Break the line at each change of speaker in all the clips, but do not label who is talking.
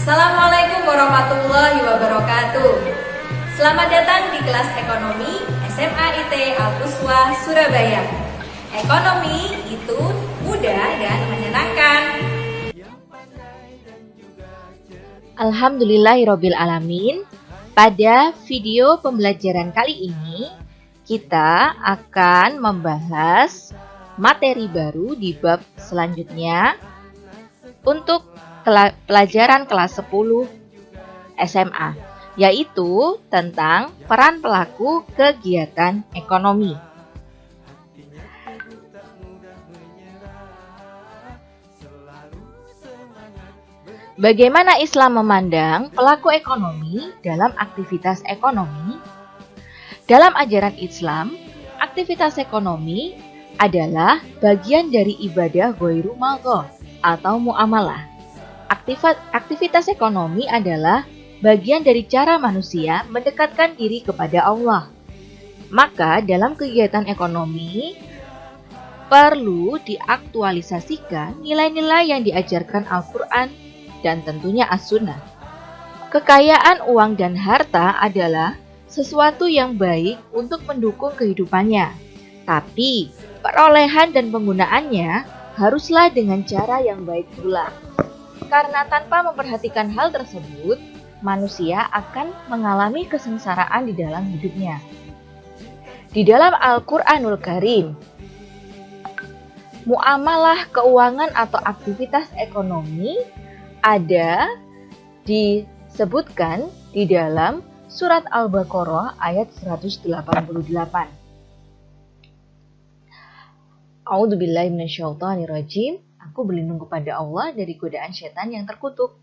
Assalamualaikum warahmatullahi wabarakatuh. Selamat datang di kelas ekonomi SMA IT Al-Uswah Surabaya. Ekonomi itu mudah dan menyenangkan.
Alhamdulillahirabbil alamin. Pada video pembelajaran kali ini kita akan membahas materi baru di bab selanjutnya untuk pelajaran kelas 10 SMA, yaitu tentang peran pelaku kegiatan ekonomi. Bagaimana Islam memandang pelaku ekonomi dalam aktivitas ekonomi? Dalam ajaran Islam, aktivitas ekonomi adalah bagian dari ibadah ghairu madha atau muamalah. Aktivitas ekonomi adalah bagian dari cara manusia mendekatkan diri kepada Allah. Maka dalam kegiatan ekonomi perlu diaktualisasikan nilai-nilai yang diajarkan Al-Quran dan tentunya As-Sunnah. Kekayaan uang dan harta adalah sesuatu yang baik untuk mendukung kehidupannya. Tapi perolehan dan penggunaannya haruslah dengan cara yang baik pula. Karena tanpa memperhatikan hal tersebut, manusia akan mengalami kesengsaraan di dalam hidupnya. Di dalam Al-Quranul Karim, muamalah keuangan atau aktivitas ekonomi ada disebutkan di dalam surat Al-Baqarah ayat 188. A'udzubillahi minasyaitonirrajim. Aku berlindung kepada Allah dari godaan setan yang terkutuk.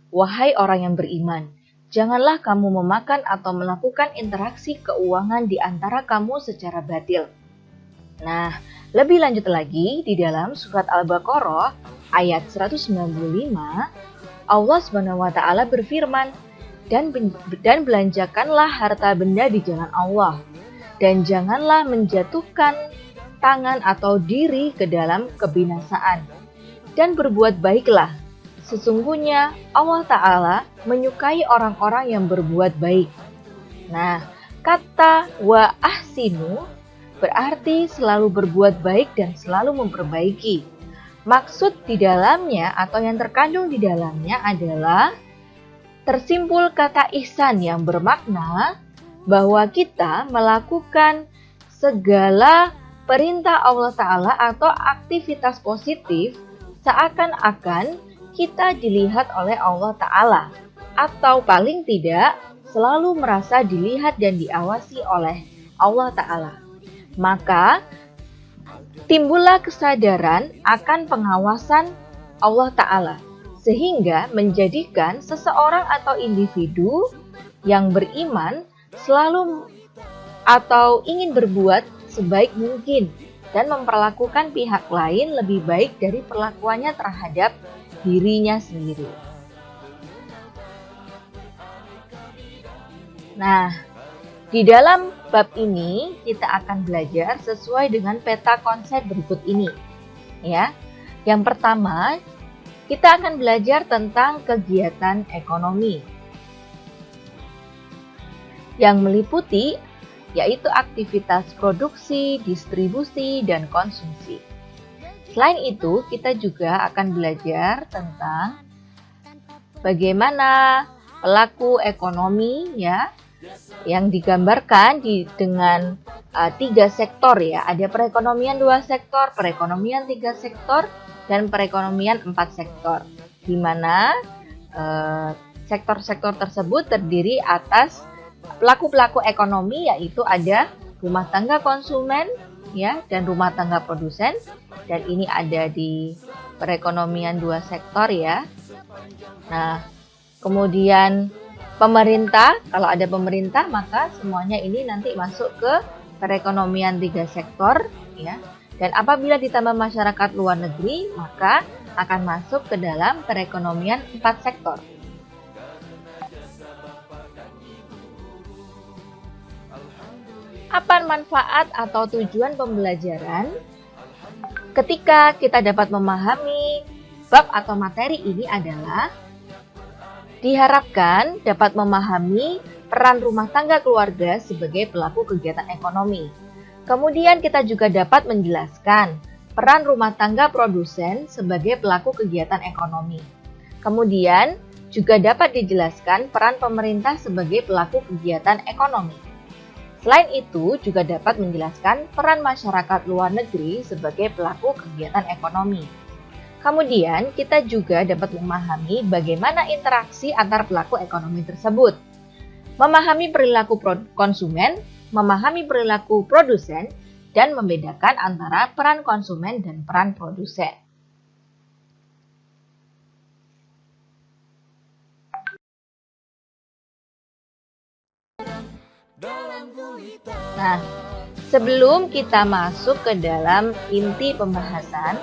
Wahai orang yang beriman, janganlah kamu memakan atau melakukan interaksi keuangan di antara kamu secara batil. Nah, lebih lanjut lagi di dalam surat Al-Baqarah ayat 195, Allah SWT berfirman, dan belanjakanlah harta benda di jalan Allah, dan janganlah menjatuhkan tangan atau diri ke dalam kebinasaan, dan berbuat baiklah. Sesungguhnya Allah Ta'ala menyukai orang-orang yang berbuat baik. Nah, kata wa ahsinu berarti selalu berbuat baik dan selalu memperbaiki. Maksud di dalamnya atau yang terkandung di dalamnya adalah tersimpul kata ihsan yang bermakna bahwa kita melakukan segala perintah Allah Ta'ala atau aktivitas positif seakan-akan kita dilihat oleh Allah Ta'ala, atau paling tidak selalu merasa dilihat dan diawasi oleh Allah Ta'ala. Maka timbullah kesadaran akan pengawasan Allah Ta'ala, sehingga menjadikan seseorang atau individu yang beriman selalu atau ingin berbuat sebaik mungkin dan memperlakukan pihak lain lebih baik dari perlakuannya terhadap dirinya sendiri. Nah, di dalam bab ini kita akan belajar sesuai dengan peta konsep berikut ini. Ya. Yang pertama, kita akan belajar tentang kegiatan ekonomi yang meliputi yaitu aktivitas produksi, distribusi, dan konsumsi. Selain itu, kita juga akan belajar tentang bagaimana pelaku ekonomi ya yang digambarkan dengan 3 sektor ya. Ada perekonomian 2 sektor, perekonomian 3 sektor, dan perekonomian 4 sektor. Di mana sektor-sektor tersebut terdiri atas pelaku-pelaku ekonomi, yaitu ada rumah tangga konsumen ya dan rumah tangga produsen, dan ini ada di perekonomian 2 sektor ya. Nah, kemudian pemerintah, kalau ada pemerintah maka semuanya ini nanti masuk ke perekonomian 3 sektor ya. Dan apabila ditambah masyarakat luar negeri maka akan masuk ke dalam perekonomian 4 sektor. Apa manfaat atau tujuan pembelajaran? Ketika kita dapat memahami bab atau materi ini adalah Diharapkan dapat memahami peran rumah tangga keluarga sebagai pelaku kegiatan ekonomi. Kemudian kita juga dapat menjelaskan peran rumah tangga produsen sebagai pelaku kegiatan ekonomi. Kemudian juga dapat dijelaskan peran pemerintah sebagai pelaku kegiatan ekonomi. Selain itu, juga dapat menjelaskan peran masyarakat luar negeri sebagai pelaku kegiatan ekonomi. Kemudian, kita juga dapat memahami bagaimana interaksi antar pelaku ekonomi tersebut. Memahami perilaku konsumen, memahami perilaku produsen, dan membedakan antara peran konsumen dan peran produsen. Nah, sebelum kita masuk ke dalam inti pembahasan,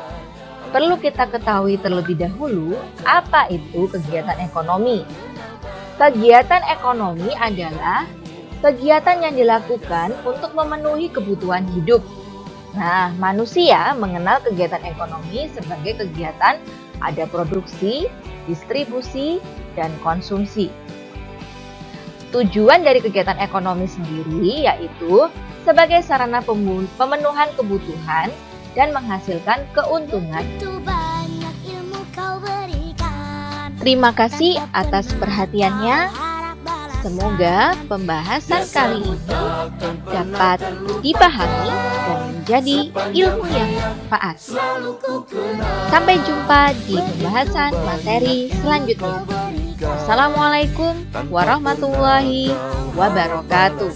perlu kita ketahui terlebih dahulu apa itu kegiatan ekonomi. Kegiatan ekonomi adalah kegiatan yang dilakukan untuk memenuhi kebutuhan hidup. Nah, manusia mengenal kegiatan ekonomi sebagai kegiatan ada produksi, distribusi, dan konsumsi. Tujuan dari kegiatan ekonomi sendiri yaitu sebagai sarana pemenuhan kebutuhan dan menghasilkan keuntungan. Terima kasih atas perhatiannya. Semoga pembahasan kali ini dapat dipahami dan menjadi ilmu yang bermanfaat. Sampai jumpa di pembahasan materi selanjutnya. Wassalamualaikum warahmatullahi wabarakatuh.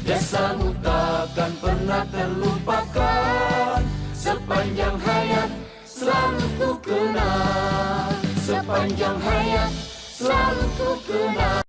Jasamu takkan pernah terlupakan, sepanjang hayat selalu ku kenal, sepanjang hayat selalu ku kenal.